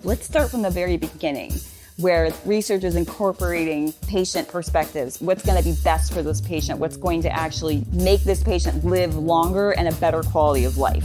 Let's start from the very beginning, where research is incorporating patient perspectives. What's going to be best for this patient? What's going to actually make this patient live longer and a better quality of life?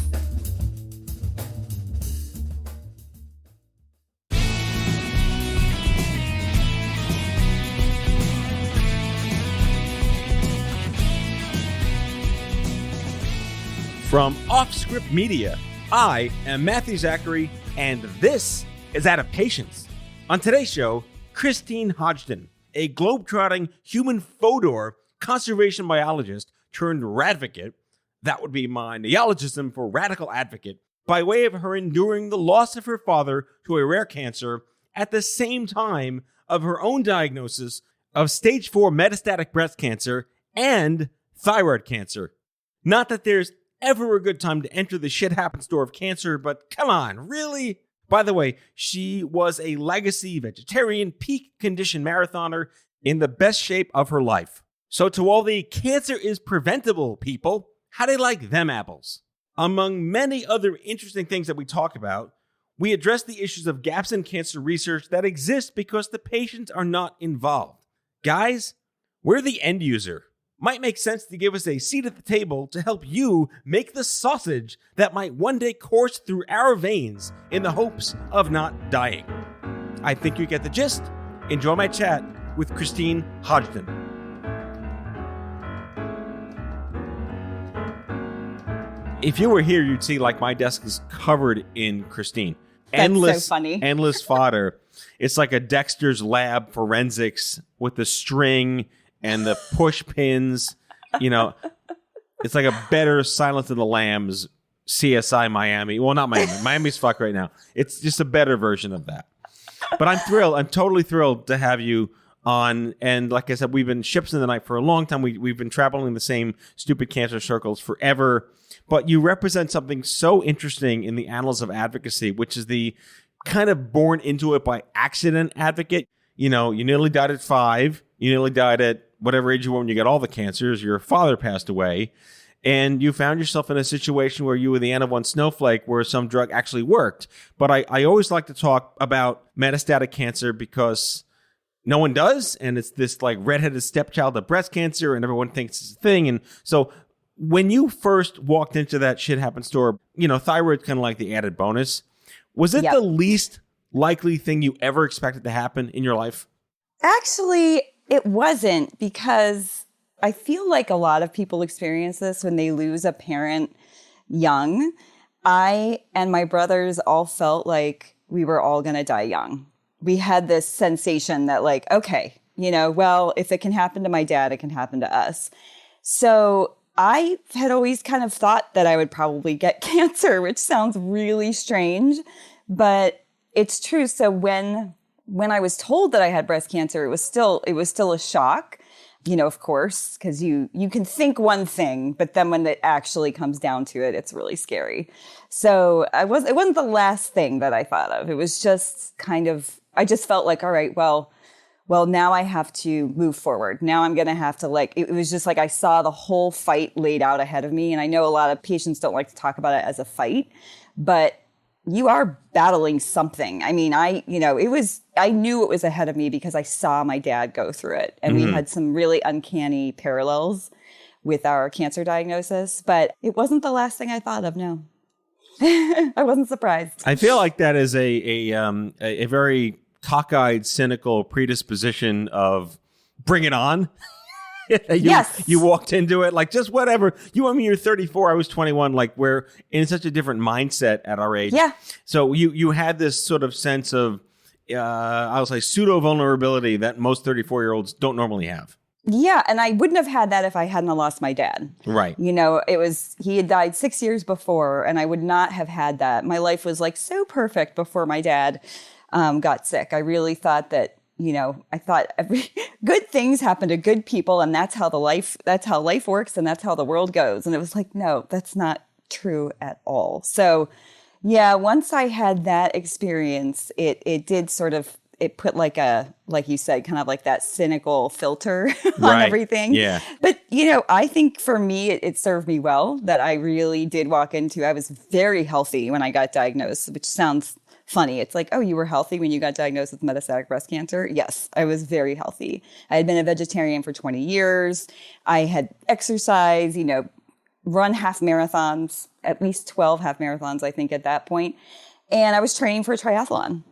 From OffScrip Media, I am Matthew Zachary, and this is Out of Patience. On today's show, Christine Hodgdon, a globe-trotting human Fodor conservation biologist turned Radvocate, that would be my neologism for radical advocate, by way of her enduring the loss of her father to a rare cancer at the same time of her own diagnosis of stage 4 metastatic breast cancer and thyroid cancer. Not that there's ever a good time to enter the shit happens store of cancer, but come on, really? By the way, she was a legacy vegetarian peak condition marathoner in the best shape of her life. So to all the cancer is preventable people, how do you like them apples? Among many other interesting things that we talk about, we address the issues of gaps in cancer research that exist because the patients are not involved. Guys, we're the end user. Might make sense to give us a seat at the table to help you make the sausage that might one day course through our veins in the hopes of not dying. I think you get the gist. Enjoy my chat with Christine Hodgdon. If you were here, you'd see like my desk is covered in Christine. That's so funny. Endless fodder. It's like a Dexter's Lab forensics with the string and the push pins, you know, it's like a better Silence of the Lambs CSI Miami. Well, not Miami. Miami's fucked right now. It's just a better version of that. But I'm thrilled. I'm totally thrilled to have you on. And like I said, we've been ships in the night for a long time. We've been traveling in the same stupid cancer circles forever. But you represent something so interesting in the annals of advocacy, which is the kind of born into it by accident advocate. You know, you nearly died at 5. You nearly died at whatever age you were when you got all the cancers. Your father passed away. And you found yourself in a situation where you were the N of one snowflake where some drug actually worked. But I always like to talk about metastatic cancer because no one does. And it's this like redheaded stepchild of breast cancer and everyone thinks it's a thing. And so when you first walked into that shit happen store, you know, thyroid's kind of like the added bonus. Was it the least likely thing you ever expected to happen in your life? Actually, it wasn't, because I feel like a lot of people experience this when they lose a parent young. I and my brothers all felt like we were all going to die young. We had this sensation that like, okay, you know, well, if it can happen to my dad, it can happen to us. So I had always kind of thought that I would probably get cancer, which sounds really strange, but it's true. So when I was told that I had breast cancer, it was still a shock, you know, of course, because you can think one thing, but then when it actually comes down to it, it's really scary. So it wasn't the last thing that I thought of. It was just kind of, I just felt like, all right, well, now I have to move forward. Now I'm going to have to it was just like I saw the whole fight laid out ahead of me. And I know a lot of patients don't like to talk about it as a fight, but you are battling something. I mean, I knew it was ahead of me because I saw my dad go through it. And we had some really uncanny parallels with our cancer diagnosis, but it wasn't the last thing I thought of, no. I wasn't surprised. I feel like that is a very cockeyed, cynical predisposition of bring it on. Yes. You walked into it like just whatever. You're 34. I was 21. Like we're in such a different mindset at our age. Yeah. So you had this sort of sense of, I'll say pseudo vulnerability that most 34-year-olds don't normally have. Yeah. And I wouldn't have had that if I hadn't lost my dad. Right. You know, he had died 6 years before and I would not have had that. My life was like so perfect before my dad got sick. I really thought that, you know, I thought every good things happen to good people and that's how life works and that's how the world goes. And it was like, no, that's not true at all. So yeah, once I had that experience, it did sort of, it put like you said, kind of like that cynical filter on everything. Yeah. But, you know, I think for me, it served me well that I really did walk into, I was very healthy when I got diagnosed, which sounds funny. It's like, oh, you were healthy when you got diagnosed with metastatic breast cancer? Yes, I was very healthy. I had been a vegetarian for 20 years. I had exercised, run half marathons, at least 12 half marathons, I think, at that point. And I was training for a triathlon.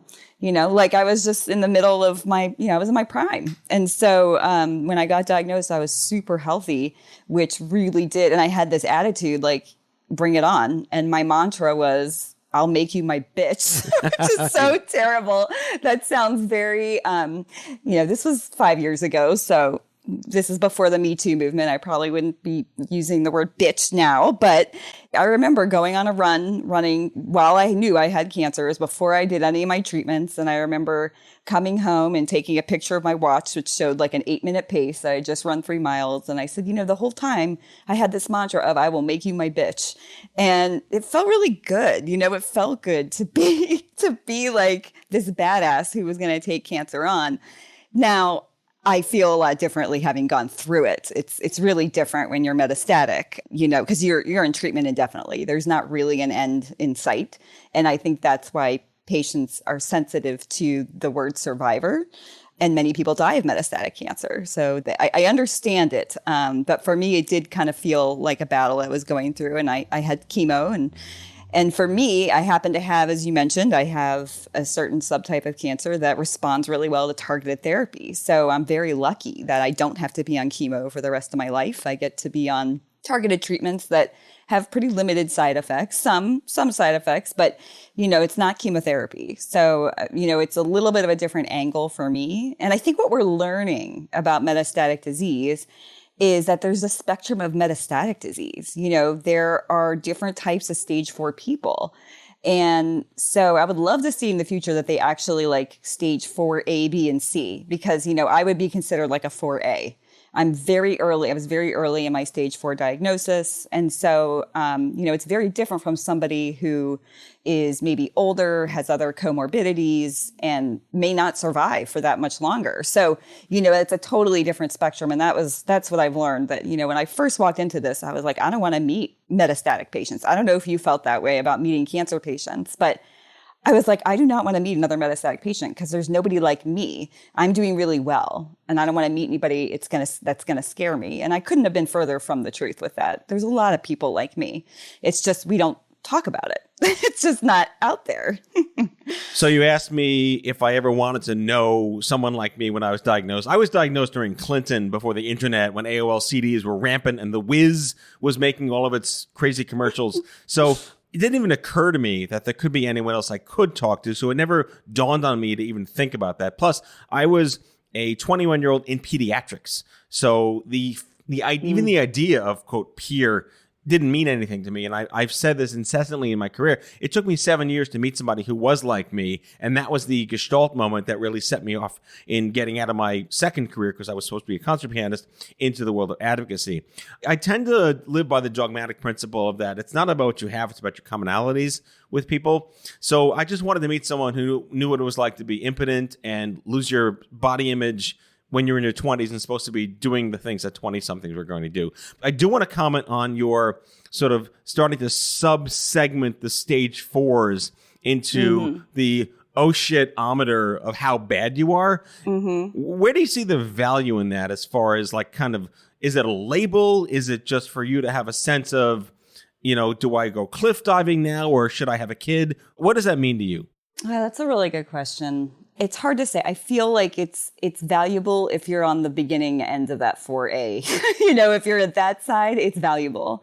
I was just in the middle of I was in my prime. And so when I got diagnosed, I was super healthy, which really did. And I had this attitude, like, bring it on. And my mantra was, I'll make you my bitch, which is so terrible. That sounds very, this was 5 years ago. So this is before the Me Too movement. I probably wouldn't be using the word bitch now, but I remember going on a running while I knew I had cancer. It was before I did any of my treatments. And I remember coming home and taking a picture of my watch, which showed like an 8-minute pace. I had just run 3 miles. And I said, the whole time I had this mantra of, I will make you my bitch. And it felt really good. It felt good to be like this badass who was going to take cancer on. Now, I feel a lot differently having gone through it. It's really different when you're metastatic, because you're in treatment indefinitely. There's not really an end in sight. And I think that's why patients are sensitive to the word survivor. And many people die of metastatic cancer. So I understand it. But for me, it did kind of feel like a battle I was going through. And I had chemo. And for me, I happen to have, as you mentioned, I have a certain subtype of cancer that responds really well to targeted therapy. So I'm very lucky that I don't have to be on chemo for the rest of my life. I get to be on targeted treatments that have pretty limited side effects, some side effects, but, it's not chemotherapy. So, it's a little bit of a different angle for me. And I think what we're learning about metastatic disease is that there's a spectrum of metastatic disease. There are different types of stage 4 people. And so I would love to see in the future that they actually like stage 4A, B, and C, because, I would be considered like a 4A. I was very early in my stage 4 diagnosis. And so, it's very different from somebody who is maybe older, has other comorbidities, and may not survive for that much longer. So, it's a totally different spectrum. And that's what I've learned, that, when I first walked into this, I was like, I don't want to meet metastatic patients. I don't know if you felt that way about meeting cancer patients, but I was like, I do not want to meet another metastatic patient because there's nobody like me. I'm doing really well, and I don't want to meet anybody that's going to scare me. And I couldn't have been further from the truth with that. There's a lot of people like me. It's just we don't talk about it. It's just not out there. So you asked me if I ever wanted to know someone like me when I was diagnosed. I was diagnosed during Clinton, before the internet, when AOL CDs were rampant and the Wiz was making all of its crazy commercials. So it didn't even occur to me that there could be anyone else I could talk to. So it never dawned on me to even think about that. Plus, I was a 21-year-old in pediatrics. So even the idea of, quote, peer didn't mean anything to me. And I've said this incessantly in my career. It took me 7 years to meet somebody who was like me. And that was the Gestalt moment that really set me off in getting out of my second career, because I was supposed to be a concert pianist, into the world of advocacy. I tend to live by the dogmatic principle of that. It's not about what you have, it's about your commonalities with people. So I just wanted to meet someone who knew what it was like to be impotent and lose your body image when you're in your 20s and supposed to be doing the things that 20-somethings were going to do. I do want to comment on your sort of starting to sub-segment the stage 4s into the oh shit-ometer of how bad you are. Where do you see the value in that, as far as like kind of, is it a label? Is it just for you to have a sense of, do I go cliff diving now, or should I have a kid? What does that mean to you? Well, that's a really good question. It's hard to say. I feel like it's valuable if you're on the beginning end of that 4A. If you're at that side, it's valuable,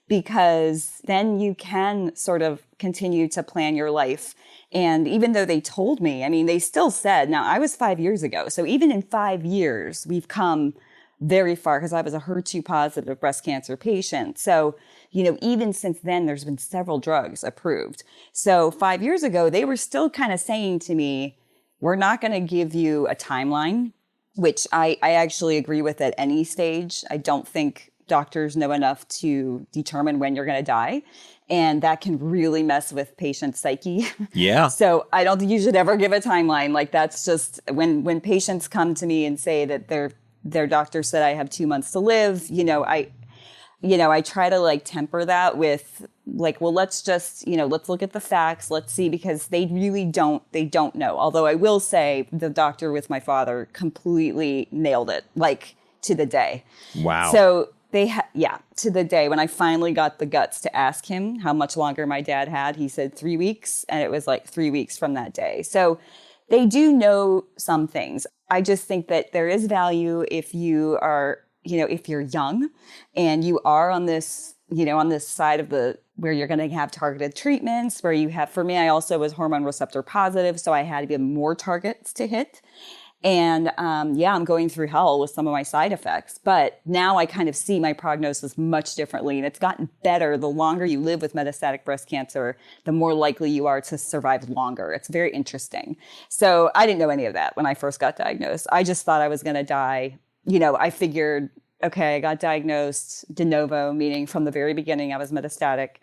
because then you can sort of continue to plan your life. And even though they told me, they still said, now I was 5 years ago. So even in 5 years, we've come very far, because I was a HER2 positive breast cancer patient. So, even since then, there's been several drugs approved. So 5 years ago, they were still kind of saying to me, we're not going to give you a timeline, which I actually agree with at any stage. I don't think doctors know enough to determine when you're going to die. And that can really mess with patients' psyche. Yeah. So I don't think you should ever give a timeline. Like, that's just when patients come to me and say that their doctor said I have 2 months to live, I try to like temper that with like, well, let's just, let's look at the facts. Let's see, because they don't know. Although I will say the doctor with my father completely nailed it, like to the day. Wow. So to the day when I finally got the guts to ask him how much longer my dad had, he said 3 weeks. And it was like 3 weeks from that day. So they do know some things. I just think that there is value if you are, if you're young and you are on this, on this side of where you're going to have targeted treatments, where you have, for me, I also was hormone receptor positive. So I had even more targets to hit. And I'm going through hell with some of my side effects. But now I kind of see my prognosis much differently. And it's gotten better. The longer you live with metastatic breast cancer, the more likely you are to survive longer. It's very interesting. So I didn't know any of that when I first got diagnosed. I just thought I was going to die. I figured, okay, I got diagnosed de novo, meaning from the very beginning I was metastatic.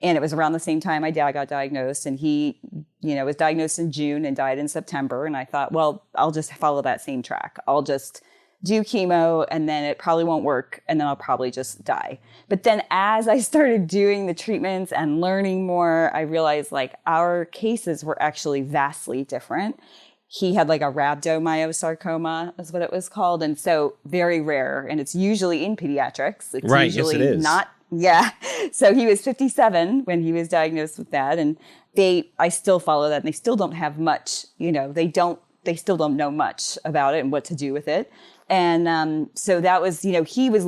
And it was around the same time my dad got diagnosed, and he, was diagnosed in June and died in September. And I thought, well, I'll just follow that same track. I'll just do chemo, and then it probably won't work, and then I'll probably just die. But then as I started doing the treatments and learning more, I realized like our cases were actually vastly different. He had like a rhabdomyosarcoma is what it was called. And so very rare. And it's usually in pediatrics. It's right. usually Yes, it is. Not. Yeah. So he was 57 when he was diagnosed with that. And I still follow that. And they still don't have much, they still don't know much about it and what to do with it. And so that was, he was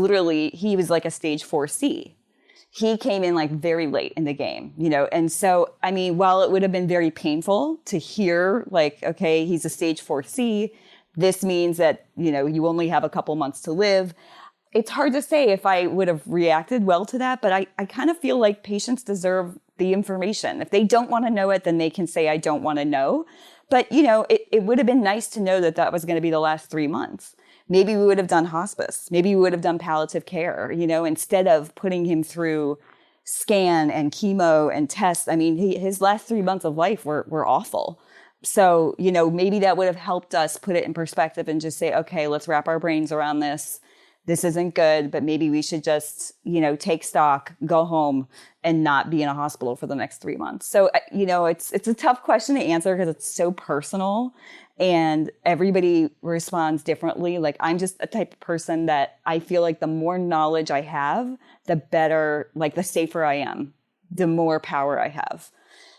like a stage 4C. He came in like very late in the game, and so, I mean, while it would have been very painful to hear like, okay, he's a stage 4C, this means that, you only have a couple months to live. It's hard to say if I would have reacted well to that, but I kind of feel like patients deserve the information. If they don't want to know it, then they can say, I don't want to know. But, it would have been nice to know that that was going to be the last 3 months. Maybe we would have done hospice. Maybe we would have done palliative care, instead of putting him through scan and chemo and tests. I mean, his last 3 months of life were awful. So, maybe that would have helped us put it in perspective and just say, okay, let's wrap our brains around this. This isn't good, but maybe we should just, take stock, go home, and not be in a hospital for the next 3 months. So, it's a tough question to answer because it's so personal and everybody responds differently. Like, I'm just a type of person that I feel like the more knowledge I have, the better, like the safer I am, the more power I have.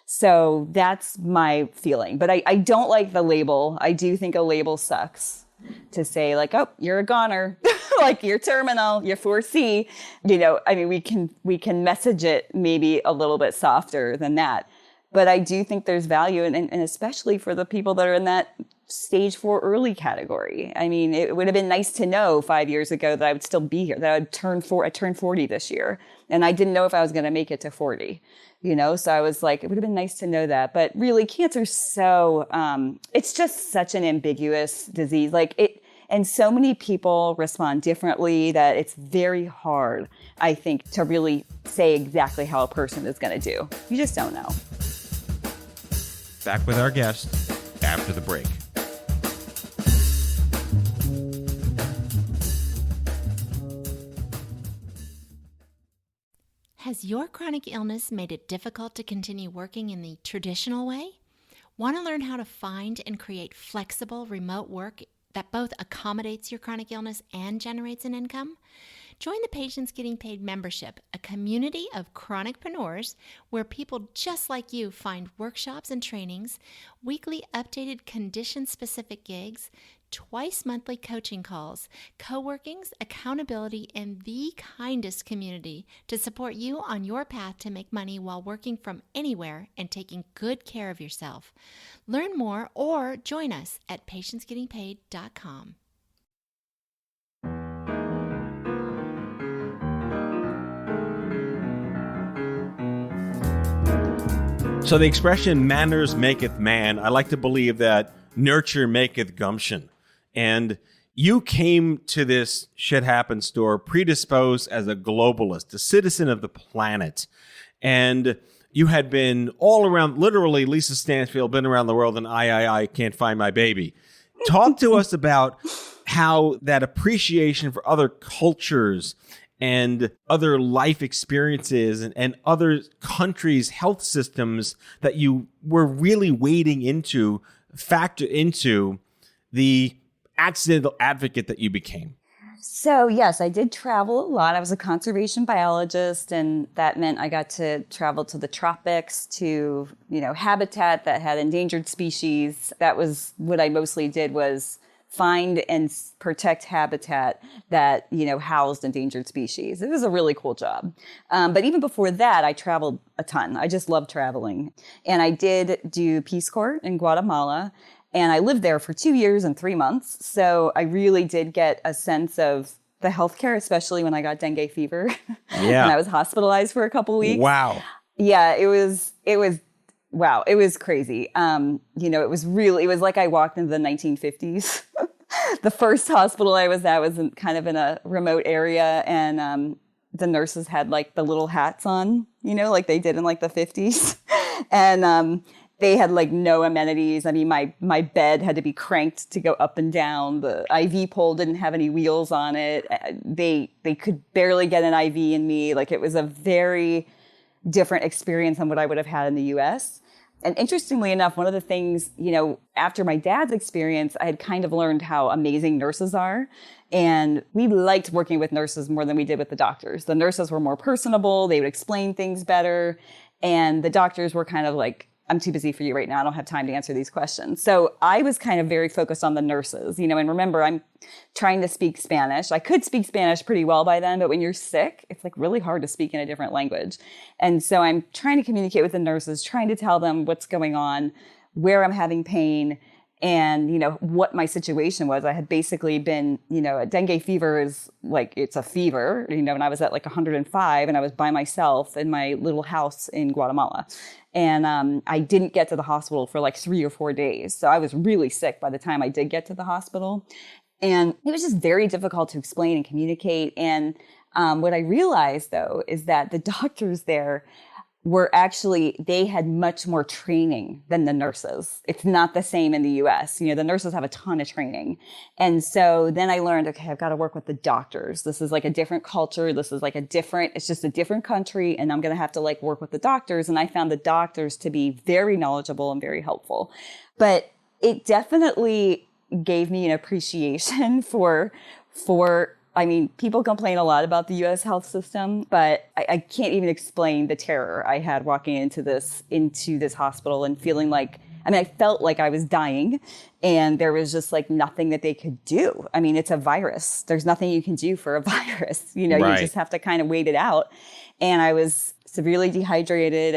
So that's my feeling. But I don't like the label. I do think a label sucks. To say like, oh, you're a goner, like you're terminal, you're 4C, I mean, we can message it maybe a little bit softer than that. But I do think there's value, and especially for the people that are in that stage 4 early category. I mean, it would have been nice to know 5 years ago that I would still be here, that I turned 40 this year. And I didn't know if I was going to make it to 40, so I was like, it would have been nice to know that. But really, cancer's so, it's just such an ambiguous disease. And so many people respond differently that it's very hard, I think, to really say exactly how a person is going to do. You just don't know. Back with our guest after the break. Has your chronic illness made it difficult to continue working in the traditional way? Want to learn how to find and create flexible remote work that both accommodates your chronic illness and generates an income? Join the Patients Getting Paid membership, a community of chronicpreneurs where people just like you find workshops and trainings, weekly updated condition-specific gigs, twice monthly coaching calls, co-workings, accountability, and the kindest community to support you on your path to make money while working from anywhere and taking good care of yourself. Learn more or join us at patientsgettingpaid.com. So the expression manners maketh man, I like to believe that nurture maketh gumption. And you came to this Shit Happens store predisposed as a globalist, a citizen of the planet. And you had been all around, literally, Lisa Stansfield, been around the world, and I can't find my baby. Talk to us about how that appreciation for other cultures and other life experiences and other countries' health systems that you were really wading into factor into the accidental advocate that you became? So yes, I did travel a lot. I was a conservation biologist, and that meant I got to travel to the tropics, to, habitat that had endangered species. That was what I mostly did, was find and protect habitat that, housed endangered species. It was a really cool job. But even before that, I traveled a ton. I just loved traveling. And I did do Peace Corps in Guatemala. And I lived there for 2 years and 3 months. So I really did get a sense of the healthcare, especially when I got dengue fever. Yeah. And I was hospitalized for a couple weeks. Wow. Yeah, it was crazy. It was like I walked into the 1950s. The first hospital I was at was kind of in a remote area, and the nurses had like the little hats on, like they did in like the 50s. And they had like no amenities. I mean, my bed had to be cranked to go up and down. The IV pole didn't have any wheels on it. They could barely get an IV in me. Like, it was a very different experience than what I would have had in the US. And interestingly enough, one of the things, after my dad's experience, I had kind of learned how amazing nurses are. And we liked working with nurses more than we did with the doctors. The nurses were more personable. They would explain things better. And the doctors were kind of like, I'm too busy for you right now. I don't have time to answer these questions. So I was kind of very focused on the nurses, and remember, I'm trying to speak Spanish. I could speak Spanish pretty well by then, but when you're sick, it's like really hard to speak in a different language. And so I'm trying to communicate with the nurses, trying to tell them what's going on, where I'm having pain, and, what my situation was. I had basically been, a dengue fever is like, it's a fever, and I was at like 105, and I was by myself in my little house in Guatemala. And I didn't get to the hospital for like 3 or 4 days. So I was really sick by the time I did get to the hospital. And it was just very difficult to explain and communicate. And what I realized, though, is that the doctors there were actually, they had much more training than the nurses. It's not the same in the US. The nurses have a ton of training. And so then I learned, okay, I've got to work with the doctors. This is like a different culture. This is like it's just a different country. And I'm going to have to like work with the doctors. And I found the doctors to be very knowledgeable and very helpful. But it definitely gave me an appreciation for people complain a lot about the U.S. health system, but I can't even explain the terror I had walking into this hospital and feeling like, I felt like I was dying, and there was just like nothing that they could do. It's a virus. There's nothing you can do for a virus. You just have to kind of wait it out. And I was severely dehydrated,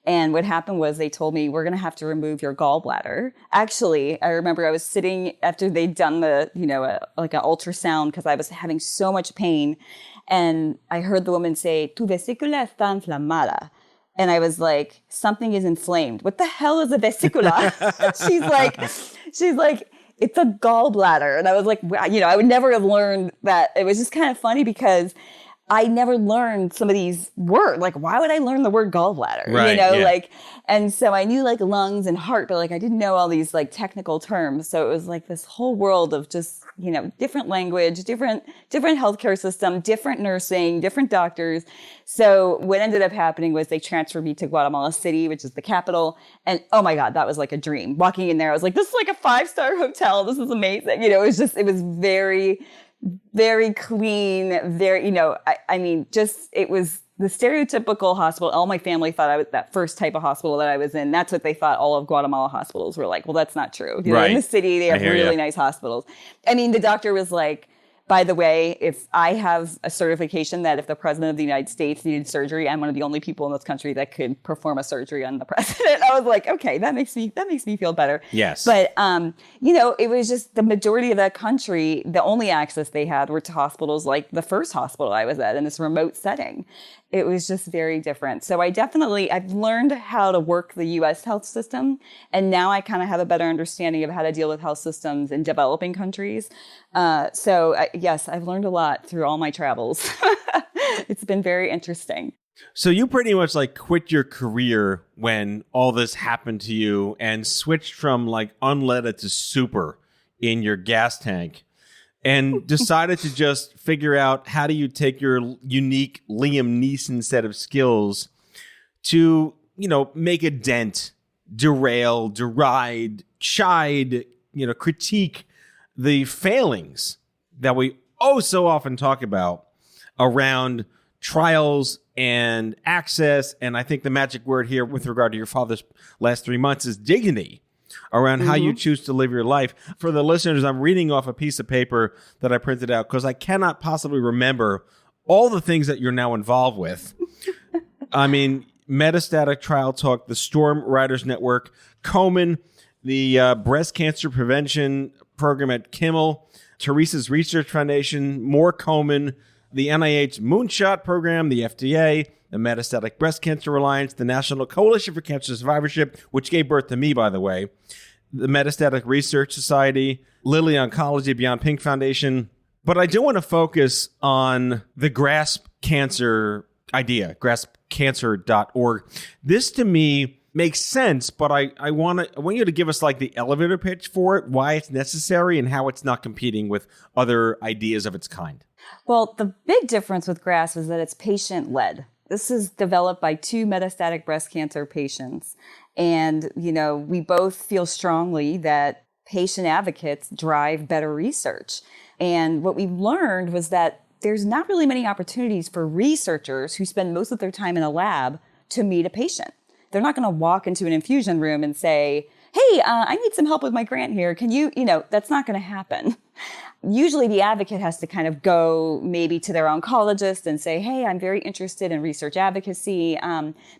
and what happened was they told me, we're going to have to remove your gallbladder. Actually, I remember I was sitting after they'd done the, like an ultrasound, because I was having so much pain. And I heard the woman say, tu vesícula está inflamada. And I was like, something is inflamed. What the hell is a vesicula? she's like, it's a gallbladder. And I was like, I would never have learned that. It was just kind of funny because I never learned some of these words. Like, why would I learn the word gallbladder? Right, yeah. And so I knew like lungs and heart, but like I didn't know all these like technical terms. So it was like this whole world of just, different language, different healthcare system, different nursing, different doctors. So what ended up happening was they transferred me to Guatemala City, which is the capital. And oh my God, that was like a dream. Walking in there, I was like, this is like a 5-star hotel. This is amazing. It was very, very clean, very, it was the stereotypical hospital. All my family thought I was that first type of hospital that I was in. That's what they thought all of Guatemala hospitals were like. Well, that's not true. Right. In the city, they have really nice hospitals. The doctor was like, by the way, if I have a certification that if the president of the United States needed surgery, I'm one of the only people in this country that could perform a surgery on the president. I was like, okay, that makes me feel better. Yes. But, it was just the majority of that country, the only access they had were to hospitals like the first hospital I was at in this remote setting. It was just very different. So I've learned how to work the U.S. health system. And now I kind of have a better understanding of how to deal with health systems in developing countries. Yes, I've learned a lot through all my travels. It's been very interesting. So you pretty much like quit your career when all this happened to you and switched from like unleaded to super in your gas tank. and decided to just figure out how do you take your unique Liam Neeson set of skills to, make a dent, derail, deride, chide, critique the failings that we so often talk about around trials and access. And I think the magic word here with regard to your father's last 3 months is dignity around how you choose to live your life. For the listeners, I'm reading off a piece of paper that I printed out because I cannot possibly remember all the things that you're now involved with. I mean, Metastatic Trial Talk, the Storm Riders Network, Komen, the Breast Cancer Prevention Program at Kimmel, Teresa's Research Foundation, more Komen, the NIH Moonshot Program, the FDA, the Metastatic Breast Cancer Alliance, the National Coalition for Cancer Survivorship, which gave birth to me, by the way, the Metastatic Research Society, Lilly Oncology, Beyond Pink Foundation. But I do want to focus on the GRASP Cancer idea, graspcancer.org. This to me makes sense, but I want you to give us like the elevator pitch for it, why it's necessary and how it's not competing with other ideas of its kind. Well, the big difference with GRASP is that it's patient-led. This is developed by 2 metastatic breast cancer patients. And, we both feel strongly that patient advocates drive better research. And what we learned was that there's not really many opportunities for researchers who spend most of their time in a lab to meet a patient. They're not going to walk into an infusion room and say, hey, I need some help with my grant here. Can you, that's not going to happen. Usually the advocate has to kind of go maybe to their oncologist and say, hey, I'm very interested in research advocacy.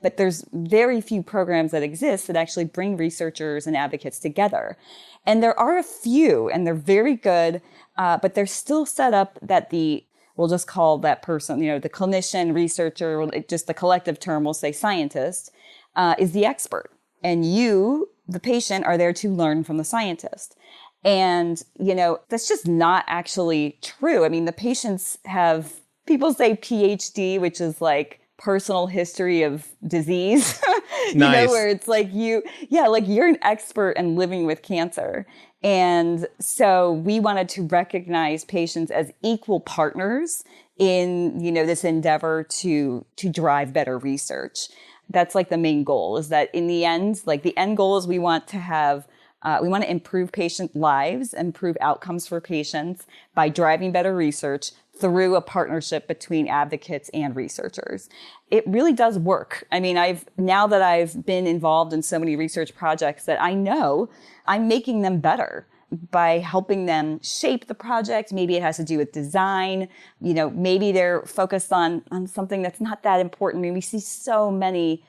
But there's very few programs that exist that actually bring researchers and advocates together. And there are a few, and they're very good, but they're still set up that we'll just call that person, the clinician, researcher, just the collective term, we'll say scientist, is the expert. And you, the patient, are there to learn from the scientist. And, that's just not actually true. I mean, the patients have, people say PhD, which is like personal history of disease, Nice. Where it's like you're an expert in living with cancer. And so we wanted to recognize patients as equal partners in, this endeavor to drive better research. That's like the main goal, is that in the end, like the end goal is we want to improve patient lives, improve outcomes for patients by driving better research through a partnership between advocates and researchers. It really does work. I mean, now that I've been involved in so many research projects that I know I'm making them better by helping them shape the project. Maybe it has to do with design. Maybe they're focused on something that's not that important. I mean, we see so many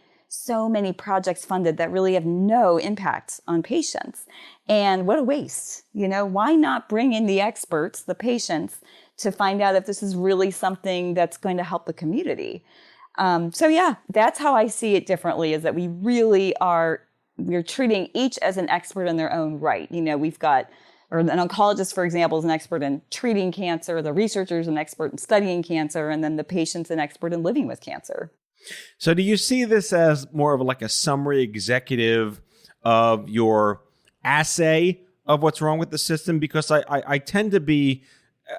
projects funded that really have no impact on patients. And what a waste. Why not bring in the experts, the patients, to find out if this is really something that's going to help the community? That's how I see it differently, is that we really we're treating each as an expert in their own right. We've got, or an oncologist, for example, is an expert in treating cancer, the researcher is an expert in studying cancer, and then the patient's an expert in living with cancer. So do you see this as more of like a summary executive of your assay of what's wrong with the system? Because I tend to be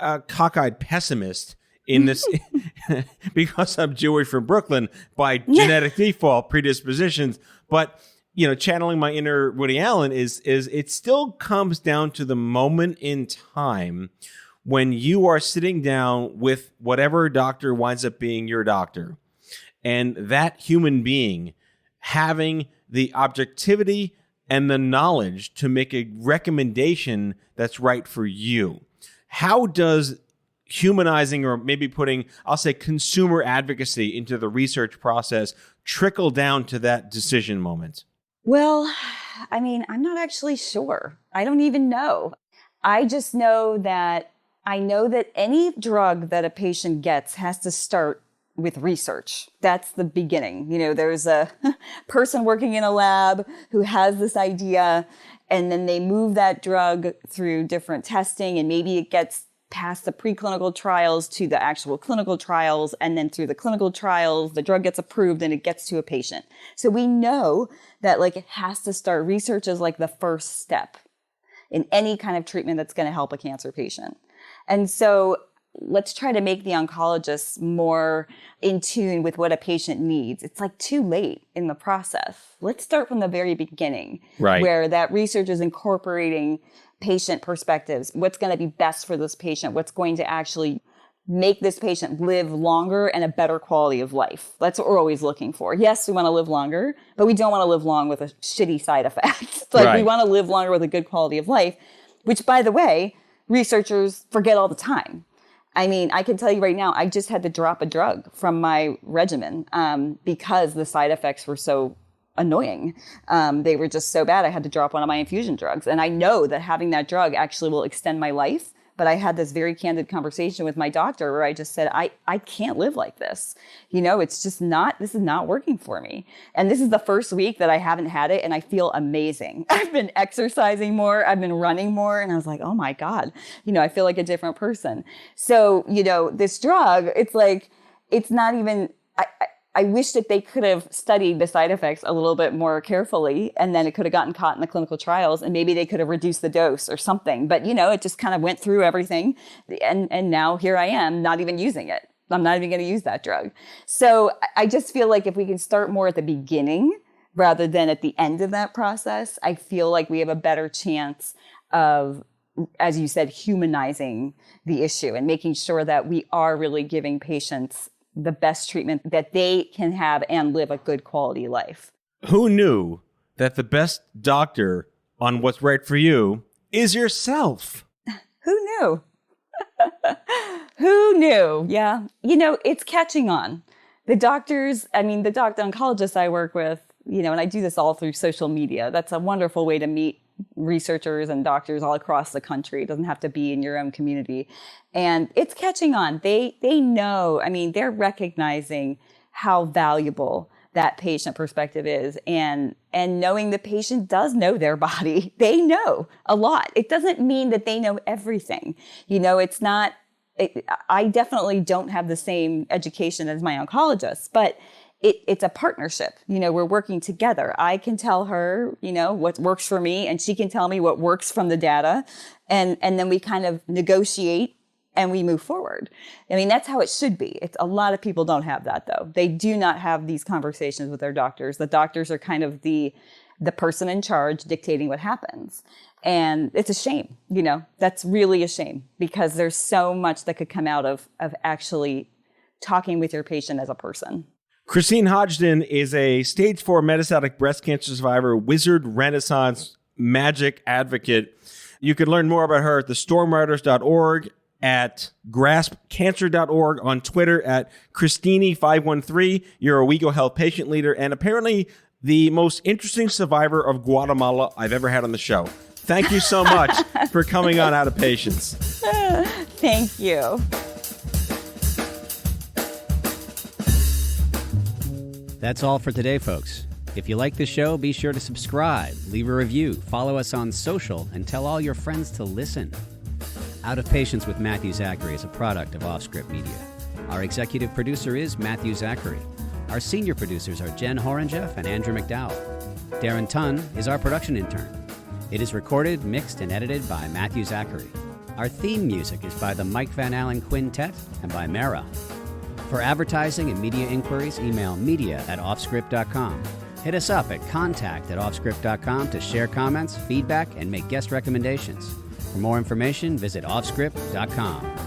a cockeyed pessimist in this because I'm Jewish from Brooklyn by genetic default predispositions. But, channeling my inner Woody Allen is it still comes down to the moment in time when you are sitting down with whatever doctor winds up being your doctor. And that human being having the objectivity and the knowledge to make a recommendation that's right for you. How does humanizing, or maybe putting, I'll say, consumer advocacy into the research process trickle down to that decision moment? Well, I mean, I'm not actually sure. I don't even know. I just know that any drug that a patient gets has to start with research. That's the beginning. There's a person working in a lab who has this idea, and then they move that drug through different testing, and maybe it gets past the preclinical trials to the actual clinical trials, and then through the clinical trials, the drug gets approved and it gets to a patient. So we know that it has to start. Research is like the first step in any kind of treatment that's going to help a cancer patient. And so let's try to make the oncologists more in tune with what a patient needs. It's like too late in the process. Let's start from the very beginning, right, where that research is incorporating patient perspectives. What's going to be best for this patient? What's going to actually make this patient live longer and a better quality of life? That's what we're always looking for. Yes, we want to live longer, but we don't want to live long with a shitty side effect. It's like we want to live longer with a good quality of life, which, by the way, researchers forget all the time. I mean, I can tell you right now, I just had to drop a drug from my regimen because the side effects were so annoying. They were just so bad. I had to drop one of my infusion drugs. And I know that having that drug actually will extend my life. But I had this very candid conversation with my doctor where I just said, I can't live like this. It's just this is not working for me. And this is the first week that I haven't had it, and I feel amazing. I've been exercising more. I've been running more. And I was like, oh my God, I feel like a different person. So, this drug, it's like, it's not even, I wish that they could have studied the side effects a little bit more carefully, and then it could have gotten caught in the clinical trials, and maybe they could have reduced the dose or something. But, it just kind of went through everything. And now here I am not even using it. I'm not even going to use that drug. So I just feel like if we can start more at the beginning rather than at the end of that process, I feel like we have a better chance of, as you said, humanizing the issue and making sure that we are really giving patients the best treatment that they can have and live a good quality life. Who knew that the best doctor on what's right for you is yourself? Who knew? Who knew? Yeah. It's catching on. The doctors, the oncologists I work with, and I do this all through social media. That's a wonderful way to meet researchers and doctors all across the country. It doesn't have to be in your own community. And it's catching on. They know, they're recognizing how valuable that patient perspective is, and knowing the patient does know their body. They know a lot. It doesn't mean that they know everything. It's not, I definitely don't have the same education as my oncologist, but it's a partnership. We're working together. I can tell her, what works for me, and she can tell me what works from the data. And then we kind of negotiate and we move forward. That's how it should be. A lot of people don't have that, though. They do not have these conversations with their doctors. The doctors are kind of the person in charge dictating what happens. And it's a shame, that's really a shame, because there's so much that could come out of actually talking with your patient as a person. Christine Hodgdon is a stage 4 metastatic breast cancer survivor, wizard, renaissance, magic advocate. You can learn more about her at thestormriders.org, at graspcancer.org, on Twitter at Christini513. You're a WeGo Health patient leader and apparently the most interesting survivor of Guatemala I've ever had on the show. Thank you so much for coming on Out of Patience. Thank you. That's all for today, folks. If you like the show, be sure to subscribe, leave a review, follow us on social, and tell all your friends to listen. Out of Patience with Matthew Zachary is a product of OffScrip Media. Our executive producer is Matthew Zachary. Our senior producers are Jen Horangeff and Andrew McDowell. Darren Tunn is our production intern. It is recorded, mixed, and edited by Matthew Zachary. Our theme music is by the Mike Van Allen Quintet and by Mara. For advertising and media inquiries, email media@offscrip.com. Hit us up at contact@offscrip.com to share comments, feedback, and make guest recommendations. For more information, visit offscrip.com.